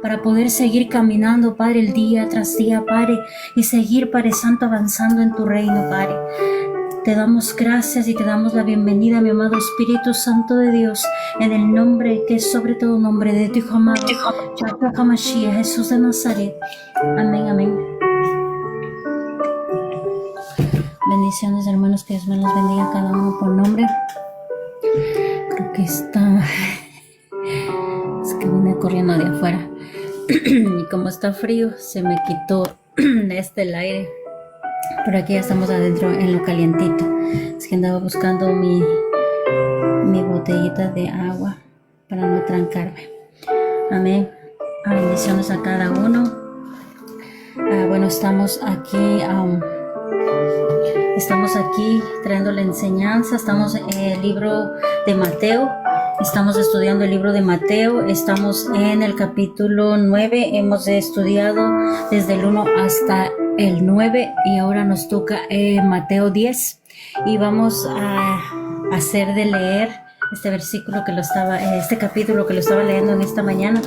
para poder seguir caminando, Padre, el día tras día, Padre, y seguir, Padre Santo, avanzando en tu reino, Padre. Te damos gracias y te damos la bienvenida, mi amado Espíritu Santo de Dios, en el nombre que es sobre todo nombre de tu Hijo amado, Yahshua HaMashiach, Jesús de Nazaret. Amén, amén. Bendiciones, hermanos, que Dios me los bendiga a cada uno por nombre. Creo que está... Es que vine corriendo de afuera. Y como está frío, se me quitó el aire. Pero aquí ya estamos adentro en lo calientito. Es que andaba buscando mi botellita de agua para no trancarme. Amén. Bendiciones a cada uno. Bueno, estamos aquí trayendo la enseñanza. Estamos en el libro de Mateo. Estamos estudiando el libro de Mateo. Estamos en el capítulo 9. Hemos estudiado desde el 1 hasta el 9 y ahora nos toca Mateo 10. Y vamos a hacer de leer este versículo este capítulo que lo estaba leyendo en esta mañana.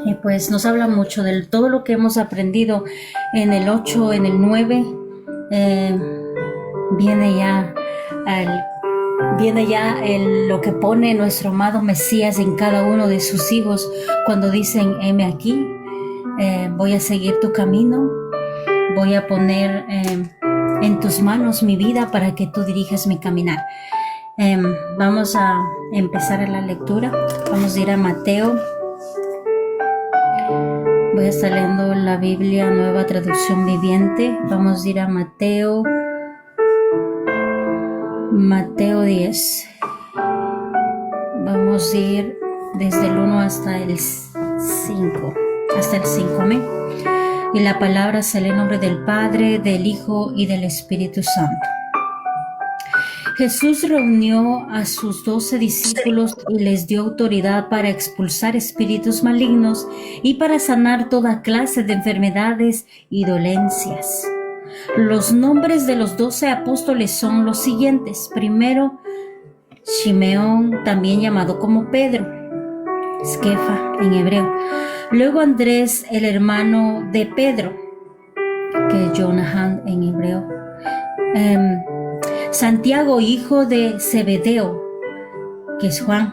Y pues nos habla mucho de todo lo que hemos aprendido en el 8, en el 9. Viene ya lo que pone nuestro amado Mesías en cada uno de sus hijos cuando dicen: heme aquí, voy a seguir tu camino, voy a poner en tus manos mi vida para que tú dirijas mi caminar. Vamos a empezar la lectura. Vamos a ir a Mateo. Voy a estar leyendo la Biblia Nueva Traducción Viviente. Vamos a ir a Mateo 10. Vamos a ir desde el 1 hasta el 5. Amén. Y la palabra se lee en nombre del Padre, del Hijo y del Espíritu Santo. Jesús reunió a sus 12 discípulos y les dio autoridad para expulsar espíritus malignos y para sanar toda clase de enfermedades y dolencias. Los nombres de los 12 apóstoles son los siguientes. Primero, Simeón, también llamado como Pedro, Esquefa en hebreo. Luego Andrés, el hermano de Pedro, que es Jonathan en hebreo. Santiago, hijo de Zebedeo, que es Juan.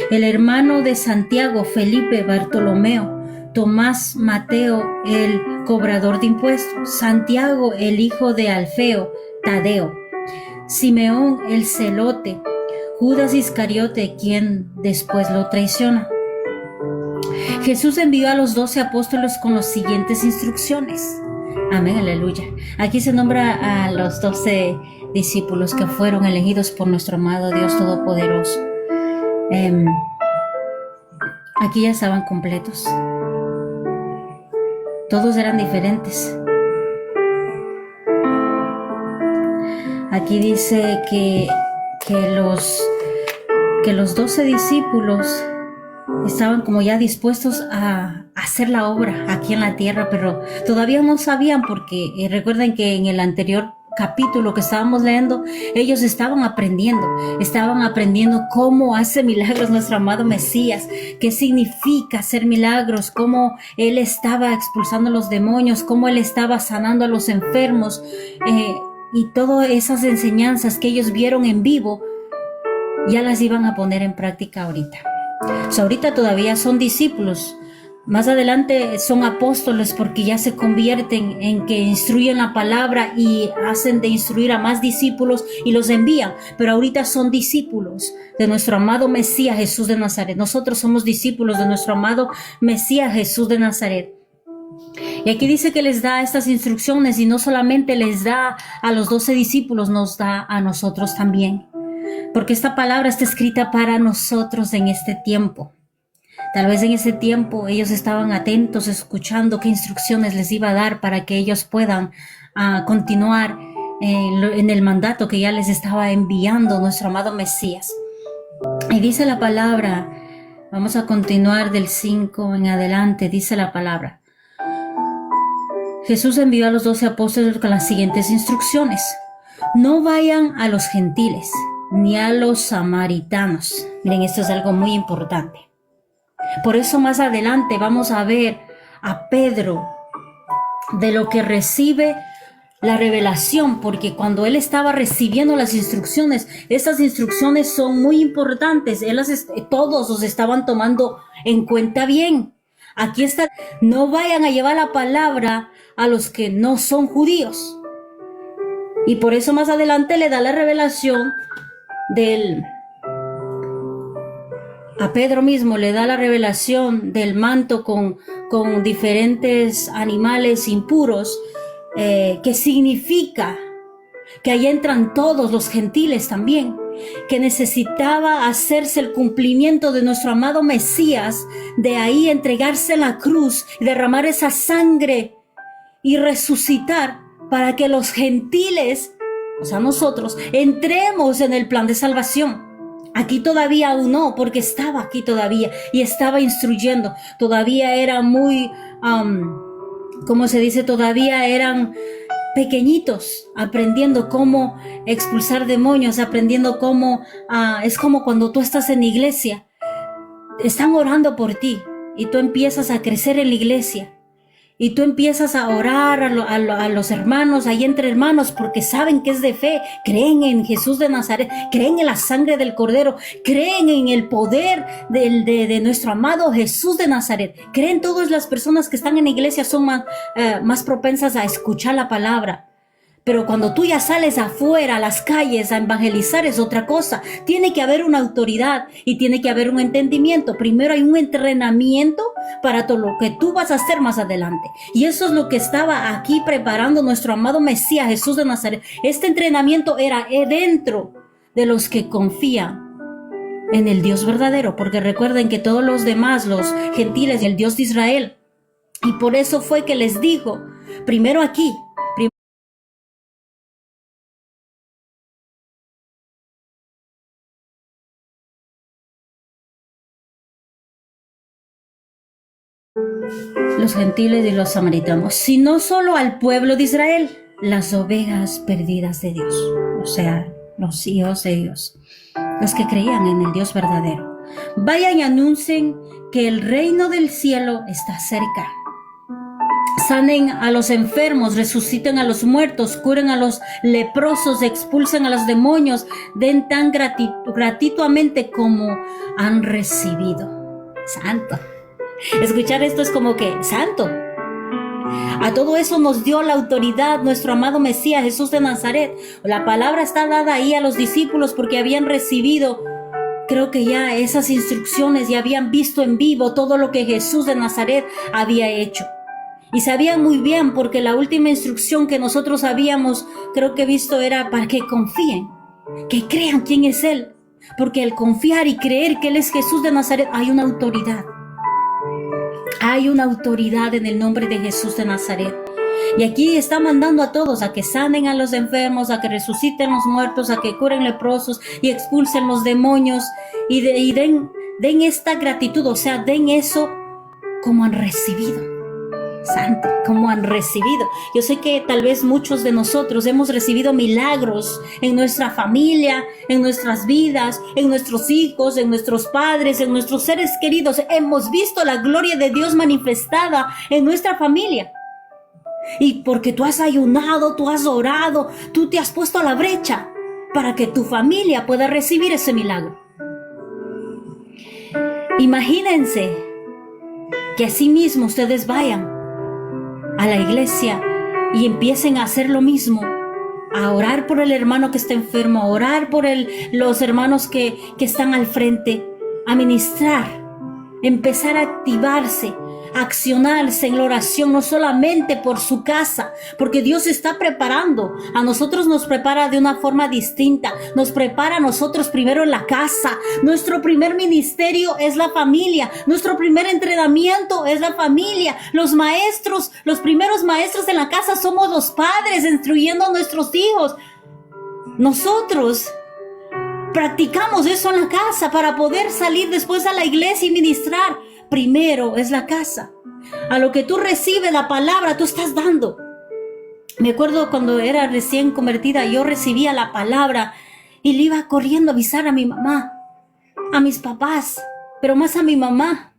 El hermano de Santiago, Felipe, Bartolomeo. Tomás, Mateo, el cobrador de impuestos. Santiago, el hijo de Alfeo, Tadeo. Simeón, el celote. Judas Iscariote, quien después lo traiciona. Jesús envió a los 12 apóstoles con las siguientes instrucciones. Amén, aleluya. Aquí se nombra a los 12 discípulos que fueron elegidos por nuestro amado Dios Todopoderoso. Aquí ya estaban completos. Todos eran diferentes. Aquí dice que los 12 discípulos estaban como ya dispuestos a hacer la obra aquí en la tierra, pero todavía no sabían porque recuerden que en el anterior capítulo que estábamos leyendo, ellos estaban aprendiendo cómo hace milagros nuestro amado Mesías, qué significa hacer milagros, cómo Él estaba expulsando a los demonios, cómo Él estaba sanando a los enfermos, y todas esas enseñanzas que ellos vieron en vivo, ya las iban a poner en práctica ahorita. Ahorita todavía son discípulos. Más adelante son apóstoles porque ya se convierten en que instruyen la palabra y hacen de instruir a más discípulos y los envían. Pero ahorita son discípulos de nuestro amado Mesías Jesús de Nazaret. Nosotros somos discípulos de nuestro amado Mesías Jesús de Nazaret. Y aquí dice que les da estas instrucciones y no solamente les da a los 12 discípulos, nos da a nosotros también. Porque esta palabra está escrita para nosotros en este tiempo. Tal vez en ese tiempo ellos estaban atentos, escuchando qué instrucciones les iba a dar para que ellos puedan continuar en el mandato que ya les estaba enviando nuestro amado Mesías. Y dice la palabra, vamos a continuar del 5 en adelante, dice la palabra. Jesús envió a los 12 apóstoles con las siguientes instrucciones. No vayan a los gentiles, ni a los samaritanos. Miren, esto es algo muy importante. Por eso más adelante vamos a ver a Pedro de lo que recibe la revelación, porque cuando él estaba recibiendo las instrucciones, esas instrucciones son muy importantes, todos los estaban tomando en cuenta bien. Aquí está, no vayan a llevar la palabra a los que no son judíos. Y por eso más adelante le da la revelación a Pedro mismo le da la revelación del manto con diferentes animales impuros, que significa que ahí entran todos los gentiles también, que necesitaba hacerse el cumplimiento de nuestro amado Mesías, de ahí entregarse en la cruz, derramar esa sangre y resucitar para que los gentiles, o sea nosotros, entremos en el plan de salvación. Aquí todavía aún no, porque estaba aquí todavía y estaba instruyendo. Todavía era muy, ¿cómo se dice? Todavía eran pequeñitos, aprendiendo cómo expulsar demonios, aprendiendo cómo, es como cuando tú estás en la iglesia, están orando por ti y tú empiezas a crecer en la iglesia. Y tú empiezas a orar a los hermanos, ahí entre hermanos, porque saben que es de fe, creen en Jesús de Nazaret, creen en la sangre del Cordero, creen en el poder de nuestro amado Jesús de Nazaret. Creen todas las personas que están en la iglesia son más propensas a escuchar la palabra. Pero cuando tú ya sales afuera, a las calles, a evangelizar es otra cosa. Tiene que haber una autoridad y tiene que haber un entendimiento. Primero hay un entrenamiento para todo lo que tú vas a hacer más adelante. Y eso es lo que estaba aquí preparando nuestro amado Mesías, Jesús de Nazaret. Este entrenamiento era dentro de los que confían en el Dios verdadero. Porque recuerden que todos los demás, los gentiles y el Dios de Israel. Y por eso fue que les dijo, primero aquí, los gentiles y los samaritanos, sino solo al pueblo de Israel, las ovejas perdidas de Dios, o sea, los hijos de Dios, los que creían en el Dios verdadero. Vayan y anuncien que el reino del cielo está cerca. Sanen a los enfermos, resuciten a los muertos, curen a los leprosos, expulsen a los demonios, den tan gratuitamente como han recibido. Santo. Escuchar esto es como que, santo. A todo eso nos dio la autoridad nuestro amado Mesías, Jesús de Nazaret. La palabra está dada ahí a los discípulos porque habían recibido, creo que ya esas instrucciones, y habían visto en vivo todo lo que Jesús de Nazaret había hecho. Y sabían muy bien, porque la última instrucción que nosotros habíamos, creo que visto, era para que confíen, que crean quién es Él. Porque al confiar y creer que Él es Jesús de Nazaret, hay una autoridad. Hay una autoridad en el nombre de Jesús de Nazaret. Y aquí está mandando a todos a que sanen a los enfermos, a que resuciten los muertos, a que curen leprosos y expulsen los demonios. Y den esta gratitud, o sea, den eso como han recibido. Santo, como han recibido. Yo sé que tal vez muchos de nosotros hemos recibido milagros en nuestra familia, en nuestras vidas, en nuestros hijos, en nuestros padres, en nuestros seres queridos. Hemos visto la gloria de Dios manifestada en nuestra familia. Y porque tú has ayunado, tú has orado, tú te has puesto a la brecha para que tu familia pueda recibir ese milagro. Imagínense que así mismo ustedes vayan a la iglesia y empiecen a hacer lo mismo, a orar por el hermano que está enfermo, a orar por los hermanos que están al frente, a ministrar, empezar a activarse, a accionarse en la oración, no solamente por su casa, porque Dios está preparando. A nosotros nos prepara de una forma distinta, nos prepara a nosotros primero en la casa. Nuestro primer ministerio es la familia, nuestro primer entrenamiento es la familia. Los maestros, los primeros maestros en la casa somos los padres, instruyendo a nuestros hijos. Nosotros practicamos eso en la casa para poder salir después a la iglesia y ministrar. Primero es la casa. A lo que tú recibes la palabra, tú estás dando. Me acuerdo cuando era recién convertida, yo recibía la palabra y le iba corriendo a avisar a mi mamá, a mis papás, pero más a mi mamá.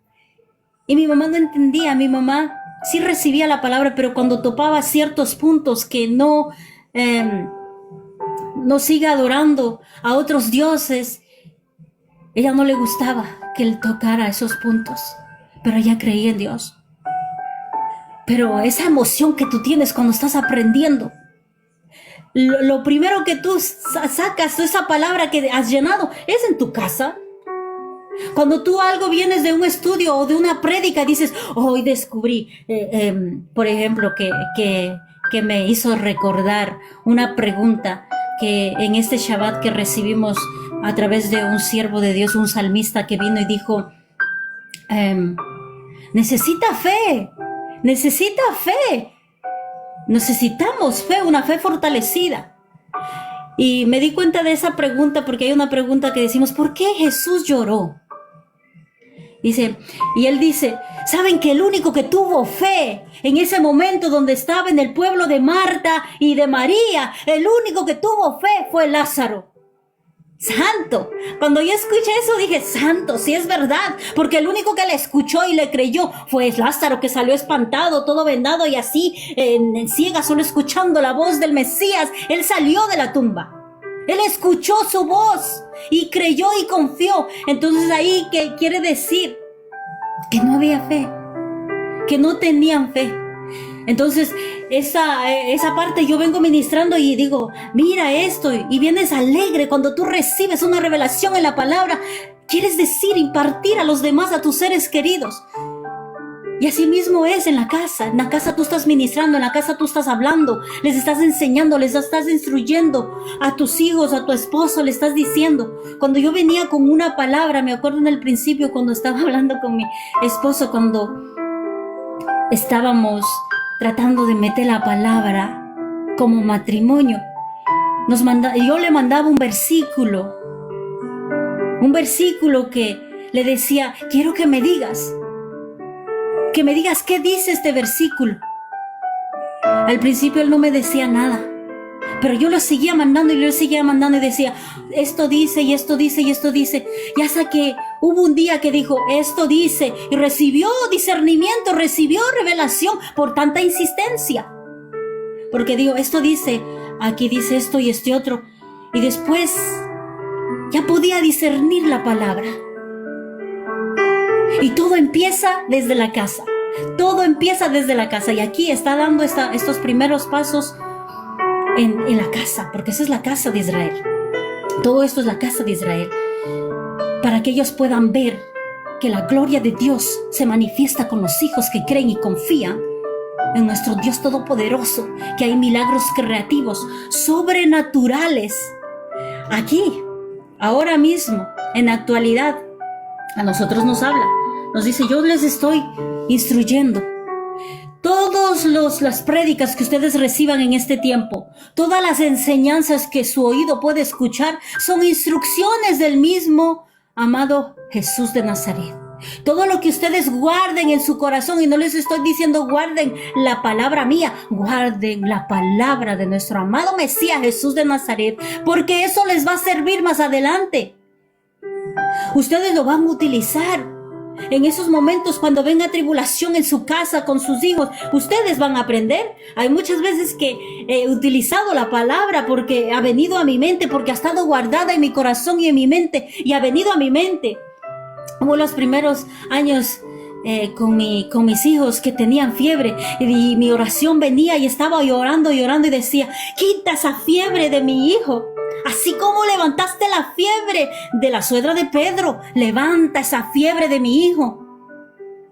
Y mi mamá no entendía, mi mamá sí recibía la palabra, pero cuando topaba ciertos puntos que no sigue adorando a otros dioses, ella no le gustaba que él tocara esos puntos, pero ella creía en Dios. Pero esa emoción que tú tienes cuando estás aprendiendo, lo primero que tú sacas de esa palabra que has llenado es en tu casa. Cuando tú algo vienes de un estudio o de una prédica, dices, hoy descubrí, por ejemplo, que me hizo recordar una pregunta que en este Shabbat que recibimos a través de un siervo de Dios, un salmista que vino y dijo, necesita fe, necesitamos fe, una fe fortalecida. Y me di cuenta de esa pregunta porque hay una pregunta que decimos, ¿por qué Jesús lloró? Y él dice, ¿saben que el único que tuvo fe en ese momento donde estaba en el pueblo de Marta y de María, el único que tuvo fe fue Lázaro? Santo. Cuando yo escuché eso dije, santo, sí es verdad, porque el único que le escuchó y le creyó fue Lázaro, que salió espantado, todo vendado y así, en ciega, solo escuchando la voz del Mesías. Él salió de la tumba. Él escuchó su voz y creyó y confió. Entonces ahí, ¿qué quiere decir? Que no había fe, que no tenían fe. Entonces esa parte yo vengo ministrando y digo, mira esto, y vienes alegre cuando tú recibes una revelación en la palabra. Quieres decir, impartir a los demás, a tus seres queridos. Y así mismo es en la casa. En la casa tú estás ministrando, en la casa tú estás hablando, les estás enseñando, les estás instruyendo a tus hijos, a tu esposo, le estás diciendo. Cuando yo venía con una palabra, me acuerdo en el principio cuando estaba hablando con mi esposo, cuando estábamos tratando de meter la palabra como matrimonio, yo le mandaba un versículo que le decía, quiero que me digas qué dice este versículo. Al principio él no me decía nada, pero yo lo seguía mandando y decía, esto dice y esto dice y esto dice. Y hasta que hubo un día que dijo, esto dice, y recibió discernimiento, recibió revelación por tanta insistencia. Porque digo, esto dice, aquí dice esto y este otro. Y después ya podía discernir la palabra. Y todo empieza desde la casa. Todo empieza desde la casa. Y aquí está dando estos primeros pasos en la casa, porque esa es la casa de Israel. Todo esto es la casa de Israel, para que ellos puedan ver que la gloria de Dios se manifiesta con los hijos que creen y confían en nuestro Dios todopoderoso, que hay milagros creativos, sobrenaturales. Aquí, ahora mismo, en la actualidad, a nosotros nos habla, nos dice, yo les estoy instruyendo. Todas las prédicas que ustedes reciban en este tiempo, todas las enseñanzas que su oído puede escuchar, son instrucciones del mismo amado Jesús de Nazaret. Todo lo que ustedes guarden en su corazón, y no les estoy diciendo guarden la palabra mía, guarden la palabra de nuestro amado Mesías Jesús de Nazaret, porque eso les va a servir más adelante. Ustedes lo van a utilizar. En esos momentos cuando venga tribulación en su casa con sus hijos, ustedes van a aprender. Hay muchas veces que he utilizado la palabra porque ha venido a mi mente, porque ha estado guardada en mi corazón y en mi mente, y ha venido a mi mente. Hubo los primeros años con mis hijos que tenían fiebre, y mi oración venía y estaba llorando y decía, quita esa fiebre de mi hijo. Así como levantaste la fiebre de la suegra de Pedro, levanta esa fiebre de mi hijo.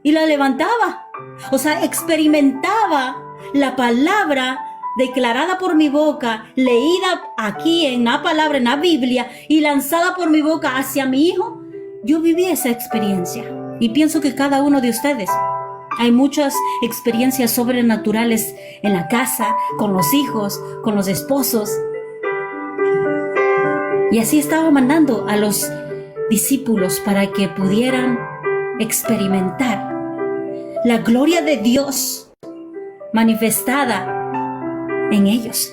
Y la levantaba. O sea, experimentaba la palabra declarada por mi boca, leída aquí en la palabra, en la Biblia, y lanzada por mi boca hacia mi hijo. Yo viví esa experiencia. Y pienso que cada uno de ustedes. Hay muchas experiencias sobrenaturales en la casa, con los hijos, con los esposos. Y así estaba mandando a los discípulos para que pudieran experimentar la gloria de Dios manifestada en ellos.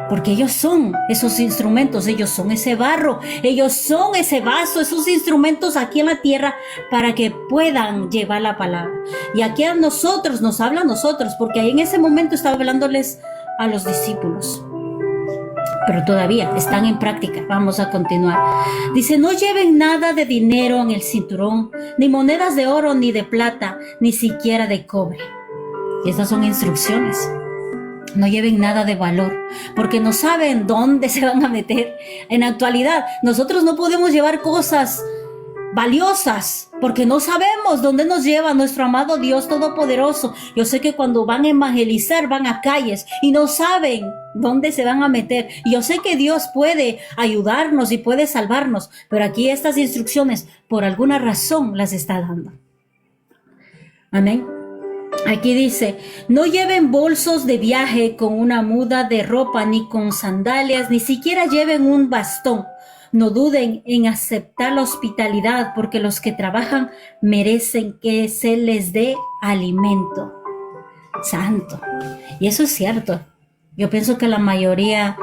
porque ellos son esos instrumentos, ellos son ese barro, ellos son ese vaso, esos instrumentos aquí en la tierra para que puedan llevar la palabra. Y aquí a nosotros, nos habla a nosotros, porque ahí en ese momento estaba hablándoles a los discípulos. Pero todavía están en práctica. Vamos a continuar. Dice, no lleven nada de dinero en el cinturón, ni monedas de oro, ni de plata, ni siquiera de cobre. Y estas son instrucciones. No lleven nada de valor, porque no saben dónde se van a meter. En la actualidad, nosotros no podemos llevar cosas valiosas, porque no sabemos dónde nos lleva nuestro amado Dios Todopoderoso. Yo sé que cuando van a evangelizar, van a calles y no saben dónde se van a meter. Y yo sé que Dios puede ayudarnos y puede salvarnos, pero aquí estas instrucciones, por alguna razón, las está dando. Amén. Aquí dice, no lleven bolsos de viaje con una muda de ropa, ni con sandalias, ni siquiera lleven un bastón. No duden en aceptar la hospitalidad, porque los que trabajan merecen que se les dé alimento. Santo. Y eso es cierto. Yo pienso que la mayoría,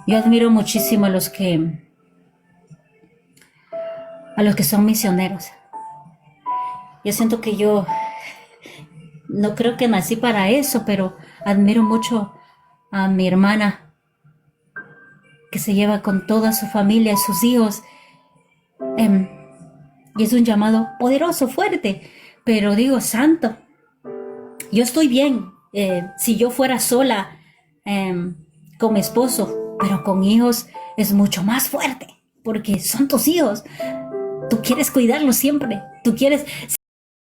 yo admiro muchísimo a los que son misioneros. Yo siento que yo no creo que nací para eso, pero admiro mucho a mi hermana, que se lleva con toda su familia, sus hijos. Y es un llamado poderoso, fuerte. Pero digo, santo, yo estoy bien si yo fuera sola con mi esposo, pero con hijos es mucho más fuerte, porque son tus hijos. Tú quieres cuidarlos siempre. Tú quieres...